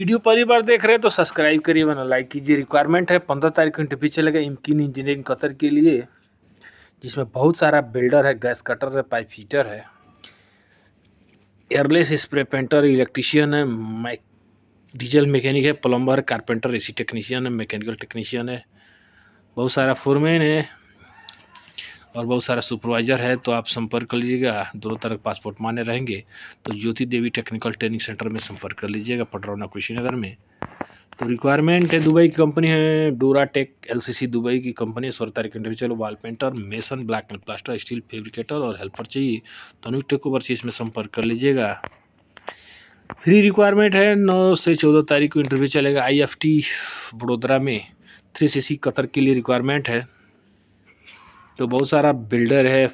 Video पहली बार देख रहे हैं तो सब्सक्राइब करिए वरना लाइक कीजिए। रिक्वायरमेंट है 15 तारीख को इंटरव्यू चलेगा इम्कीन इंजीनियरिंग कतर के लिए, जिसमें बहुत सारा बिल्डर है, गैस कटर है, पाइप फिटर है, एयरलेस स्प्रे पेंटर, इलेक्ट्रीशियन है, डीजल मैकेनिक है, प्लम्बर, कारपेंटर, एसी टेक्नीशियन है, मैकेनिकल टेक्नीशियन है, बहुत सारा फोरमैन है और बहुत सारा सुपरवाइजर है। तो आप संपर्क कर लीजिएगा। दोनों तरफ पासपोर्ट मान्य रहेंगे तो Jyoti Devi technical training centre में संपर्क कर लीजिएगा, पटरौना कुशीनगर में। तो रिक्वायरमेंट है, दुबई की कंपनी है, डोराटेक एलसीसी दुबई की कंपनी है। 16 तारीख को इंटरव्यू चलो। वाल painter, mason, black and plaster, steel fabricator और हेल्पर चाहिए तो अनुज टेकोवर्सीज में संपर्क कर लीजिएगा। फ्री रिक्वायरमेंट है। 9 से 14 तारीख को इंटरव्यू चलेगा आईएफटी बड़ोदरा में। 3cc कतर के लिए रिक्वायरमेंट है। तो बहुत सारा बिल्डर है,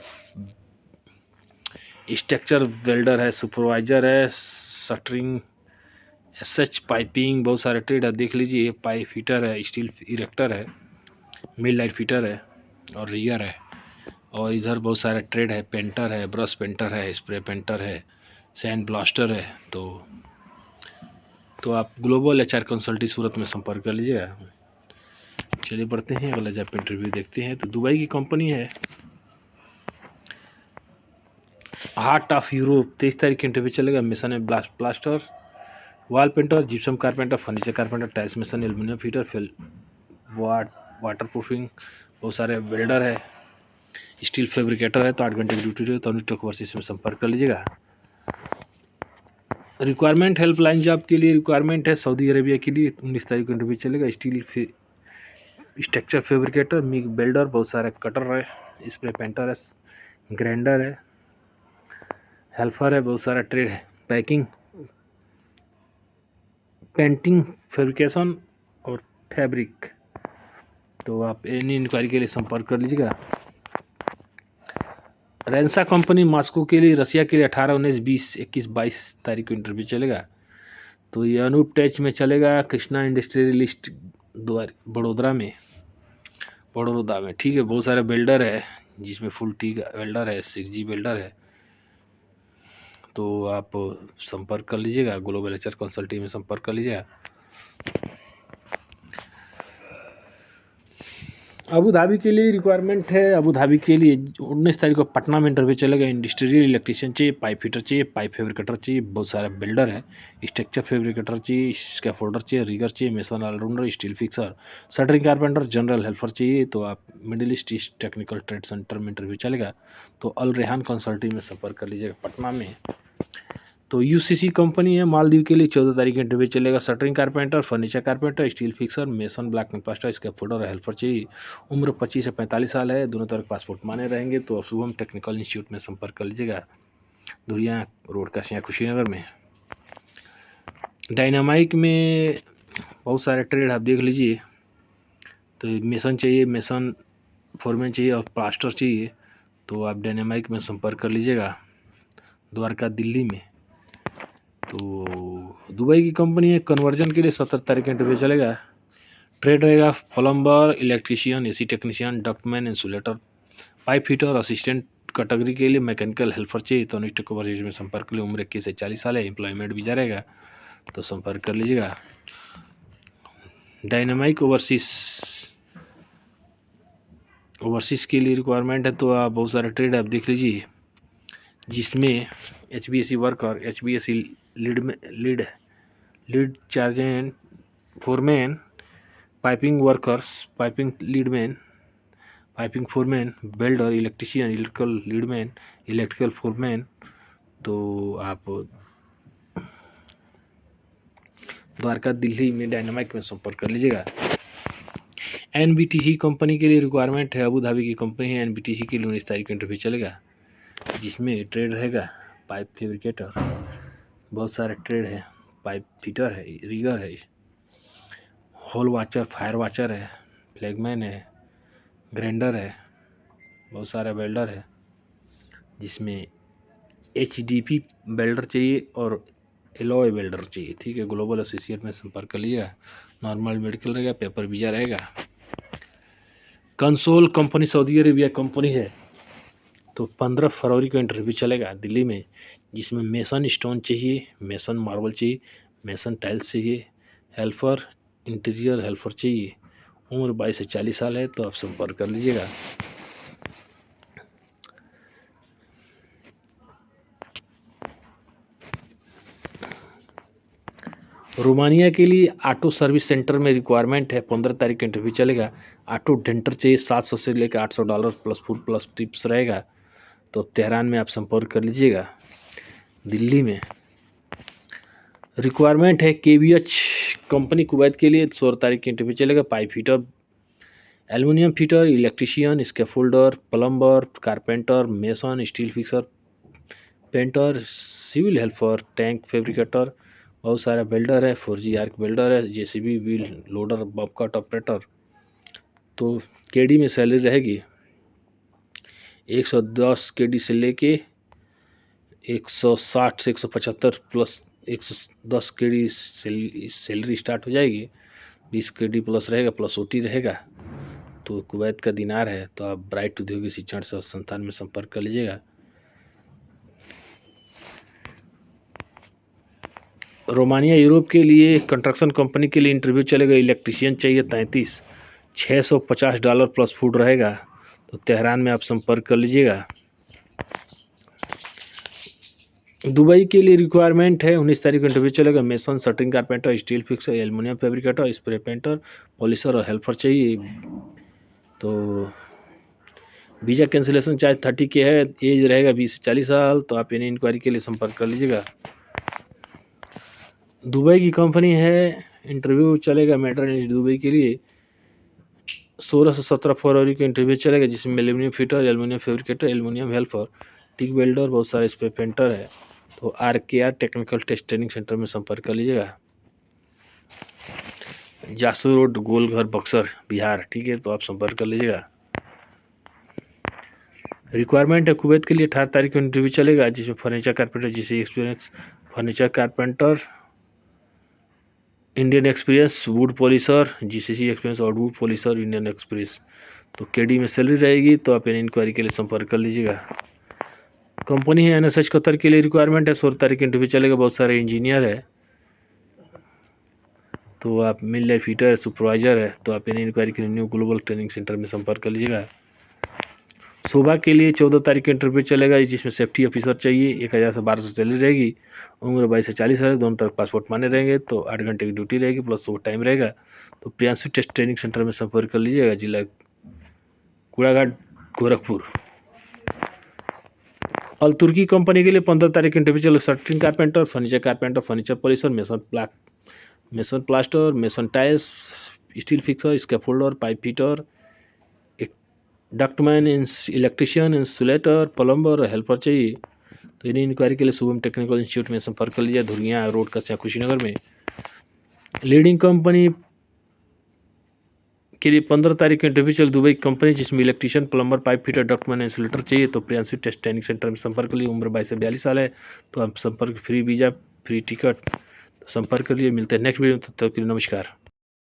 स्ट्रक्चर वेल्डर है, सुपरवाइजर है, शटरिंग, एसएच पाइपिंग, बहुत सारे ट्रेड है, देख लीजिए। पाइप फिटर है, स्टील इरेक्टर है, मिल लाइट फिटर है और रियर है। और इधर बहुत सारे ट्रेड है, पेंटर है, ब्रश पेंटर है, स्प्रे पेंटर है, सैंड ब्लास्टर है। तो आप ग्लोबल एचआर कंसल्टी सूरत में संपर्क कर लीजिएगा। चलिए बढ़ते हैं, अगला जब इंटरव्यू देखते हैं। तो दुबई की कंपनी है, हार्ट ऑफ यूरोप। 23 तारीख के इंटरव्यू चलेगा। मिशन है plaster, wall painter, gypsum carpenter, furniture carpenter, tiles mission, aluminium fitter, water proofing, बहुत सारे वेल्डर है, स्टील फैब्रिकेटर है। तो 8 घंटे की ड्यूटी है। तो अनुज ओवरसीज में संपर्क कर लीजिएगा। रिक्वायरमेंट हेल्पलाइन जॉब के लिए रिक्वायरमेंट है सऊदी अरेबिया के लिए। 19 तारीख को इंटरव्यू चलेगा। Steel structure fabricator, MiG welder, बहुत सारे कटर है, स्प्रे पेंटर है, ग्राइंडर है, हेल्पर है, बहुत सारा ट्रेड है, पैकिंग, पेंटिंग, फैब्रिकेशन और फैब्रिक। तो आप एनी इंक्वायरी के लिए संपर्क कर लीजिएगा। रेंसा कंपनी मॉस्को के लिए, रसिया के लिए 18, 19, 20, 21, 22 तारीख को इंटरव्यू चलेगा। तो ये अनूप टच में चलेगा, कृष्णा इंडस्ट्रियलिस्ट बड़ौदा में। ठीक है, बहुत सारे बिल्डर है, जिसमें फुल टी वेल्डर है, 6G वेल्डर है। तो आप संपर्क कर लीजिएगा, ग्लोबल एचआर कंसल्टिंग में संपर्क कर लीजिएगा। अबू धाबी के लिए रिक्वायरमेंट है। अबू धाबी के लिए 19 तारीख को पटना में इंटरव्यू चलेगा। इंडस्ट्रियल इलेक्ट्रीशियन चाहिए, पाइप फिटर चाहिए, पाइप फैब्रिकेटर चाहिए, बहुत सारे बिल्डर है, स्ट्रक्चर फैब्रिकेटर चाहिए, स्कैफोल्डर चाहिए, रिगर चाहिए, mason allrounder, steel fixer, shuttering carpenter, general helper चाहिए। तो आप Middle East Technical Trade Centre में इंटरव्यू चलेगा। तो अल रेहान कंसल्टिंग में संपर्क कर लीजिएगा पटना में। तो यूसीसी कंपनी है, मालदीव के लिए 14 तारीख को इंटरव्यू चलेगा। Shuttering carpenter, furniture carpenter, steel fixer, mason, black and plaster, scaffolder और हेल्पर चाहिए। उम्र 25 से 45 साल है। दोनों तरफ पासपोर्ट माने रहेंगे। तो शुभम टेक्निकल इंस्टीट्यूट में संपर्क कर लीजिएगा, धुरिया रोड कासिया कुशीनगर में। डायनामाइक में बहुत सारे ट्रेड आप देख लीजिए। तो मेसन चाहिए, मेसन फोरमैन चाहिए और प्लास्टर चाहिए। तो आप डायनामाइक में संपर्क कर लीजिएगा, द्वारका दिल्ली में। तो दुबई की कंपनी है, कन्वर्जन के लिए 17 तारीख का इंटरव्यू चलेगा। ट्रेड रहेगा plumber, electrician, AC technician, ductman, insulator, pipe fitter, assistant category के लिए मैकेनिकल हेल्पर चाहिए। तो अनुष्ठ ओवरसीज में संपर्क के लिए। उम्र 21 से 40 साल है। एम्प्लॉयमेंट वीजा रहेगा, तो संपर्क कर लीजिएगा। डायनामाइक ओवरसीज के लिए रिक्वायरमेंट है। तो आप बहुत सारे ट्रेड आप देख लीजिए, जिसमें HVAC वर्कर, HVAC लीड चार्जेंट, foreman, piping workers, piping leadman, piping foreman, welder, electrician, electrical leadman, electrical foreman. तो आप द्वारका दिल्ली में डायनामाइक में संपर्क कर लीजिएगा। NBTC कंपनी के लिए रिक्वायरमेंट है। अबू धाबी की कंपनी है। NBTC के लिए 19 तारीख को इंटरव्यू चलेगा, जिसमें ट्रेड रहेगा पाइप फैब्रिकेटर, बहुत सारे ट्रेड है, पाइप फिटर है, रिगर है, होल वाचर, फायर वाचर है, फ्लैगमैन है, ग्राइंडर है, बहुत सारे वेल्डर है, जिसमें HDP वेल्डर चाहिए और एलॉय वेल्डर चाहिए। ठीक है, ग्लोबल एसोसिएट में संपर्क कर लिया। नॉर्मल मेडिकल रहेगा, पेपर वीजा रहेगा। Console company Saudi Arabia company है। तो 15 फरवरी को इंटरव्यू चलेगा दिल्ली में, जिसमें मेसन स्टोन चाहिए, मेसन मार्बल चाहिए, मेसन टाइल्स चाहिए, हेल्पर, इंटीरियर हेल्पर चाहिए, उम्र 22 से 40 साल है तो आप संपर्क कर लीजिएगा। रोमानिया के लिए ऑटो सर्विस सेंटर में रिक्वायरमेंट है, 15 तारीख का इंटरव्यू चलेगा। ऑटो डेंटर चाहिए, $700 से लेकर $800 प्लस फूड प्लस टिप्स रहेगा। तो तेहरान में आप संपर्क कर लीजिएगा। दिल्ली में रिक्वायरमेंट है KVH कंपनी कुवैत के लिए, 16 तारीख का इंटरव्यू चलेगा। Pipe fitter, aluminium fitter, electrician, scaffolder, plumber, carpenter, mason, steel fixer, painter, civil helper, tank fabricator, बहुत सारा वेल्डर है, 4G आर्क वेल्डर है, JCB wheel loader, Bobcat operator. तो KD में सैलरी रहेगी 110 KD से लेके 160 से 175 प्लस 110 KD सैलरी स्टार्ट हो जाएगी। 20 KD प्लस रहेगा, प्लस OT रहेगा। तो कुवैत का दिनार है। तो आप ब्राइट औद्योगिक शिक्षण संस्थान में संपर्क कर लीजिएगा। रोमानिया यूरोप के लिए कंस्ट्रक्शन कंपनी के लिए इंटरव्यू चलेगा। इलेक्ट्रीशियन चाहिए 33, $650 प्लस फूड रहेगा। तो तेहरान में आप संपर्क कर लीजिएगा। दुबई के लिए रिक्वायरमेंट है, 19 तारीख को इंटरव्यू चलेगा। Mason, shuttering carpenter, steel fixer, aluminium fabricator, spray painter, polisher और हेल्पर चाहिए। तो वीज़ा कैंसिलेशन चार्ज 30 के है, एज रहेगा 20 से 40 साल। तो आप इन्हें इंक्वायरी के लिए संपर्क कर लीजिएगा। दुबई की कंपनी है, इंटरव्यू चलेगा मेट्रो दुबई के लिए 16 से 17 फरवरी को इंटरव्यू चलेगा, जिसमें aluminium fitter, aluminium fabricator, aluminium helper, TIG welder, बहुत सारे स्प्रे पेंटर है। तो RKR technical test training centre में संपर्क कर लीजिएगा। जासू रोड, गोलघर, बक्सर, बिहार। ठीक है, तो आप संपर्क कर लीजिएगा। रिक्वायरमेंट है कुवैत के लिए, 18 तारीख को इंटरव्यू चलेगा, जिसमें फर्नीचर कारपेंटर, जिसे experience furniture carpenter, Indian experience, would polisher, GCC experience और वुड पॉलिशर, इंडियन एक्सपीरियंस। तो KD में सैलरी रहेगी। तो आप इंक्वायरी के लिए संपर्क कर लीजिएगा। कंपनी है NSH कतर के लिए रिक्वायरमेंट है, 16 तारीख को इंटरव्यू चलेगा। बहुत सारे इंजीनियर है। तो आप मिल फिटर, सुपरवाइजर है। तो आप इंक्वायरी के लिए न्यू ग्लोबल ट्रेनिंग सेंटर में संपर्क कर लीजिएगा। शोभा के लिए 14 तारीख का इंटरव्यू चलेगा, जिसमें सेफ्टी ऑफिसर चाहिए, 1000 से 1200 सैलरी रहेगी। उम्र 22 से 40 है, दोनों तरफ पासपोर्ट माने रहेंगे। तो 8 घंटे की ड्यूटी रहेगी, प्लस ओवर टाइम रहेगा। तो प्रियांशु टेस्ट ट्रेनिंग सेंटर में संपर्क कर लीजिएगा, जिला कूड़ाघाट, गोरखपुर। अल तुर्की कंपनी के लिए 15 तारीख इंटरव्यू चलेगा। Shuttering carpenter, furniture polisher, mason plaster, mason tiles, steel fixer, scaffolder, pipe fitter, ductman, electrician, insulator, plumber और हेल्पर चाहिए। तो इन्हें इंक्वायरी के लिए शुभम टेक्निकल इंस्टीट्यूट में संपर्क कर लीजिए, धुरिया रोड, कस्या, कुशीनगर में। लीडिंग कंपनी के लिए 15 तारीख को इंटरव्यू चल दुबई कंपनी, जिसमें electrician, plumber, pipe fitter, ductman, insulator चाहिए। तो प्रियांशु टेस्ट ट्रेनिंग सेंटर में संपर्क कर लिए। उम्र 22 से 42 साल है। तो आप संपर्क, फ्री वीज़ा, फ्री टिकट। तो संपर्क करिए। मिलते हैं नेक्स्ट वीडियो में, तब तक के लिए नमस्कार।